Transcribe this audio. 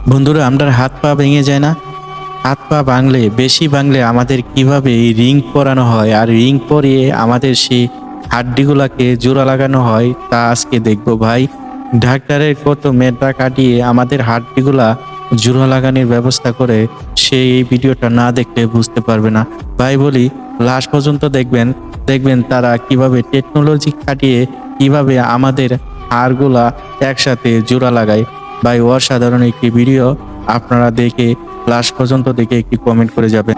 বন্ধুরা, আমরা হাত পা ভেঙে যায় না? হাত পা ভাঙলে, বেশি ভাঙলে আমাদের কিভাবে এই রিং পরানো হয় আর রিং পরিয়ে আমাদের সেই হাড্ডিগুলাকে জোড়া লাগানো হয় তা আজকে দেখবো ভাই। ডাক্তারের কত মেধা কাটিয়ে আমাদের হাড্ডিগুলা জোড়া লাগানোর ব্যবস্থা করে, সে এই ভিডিওটা না দেখলে বুঝতে পারবে না। ভাই বলি, লাস্ট পর্যন্ত দেখবেন, দেখবেন তারা কিভাবে টেকনোলজি খাটিয়ে কিভাবে আমাদের হাড়গুলা একসাথে জোড়া লাগায়। ভাই অসাধারণ একটি ভিডিও, আপনারা দেখে লাস্ট পর্যন্ত দেখে একটি কমেন্ট করে যাবেন।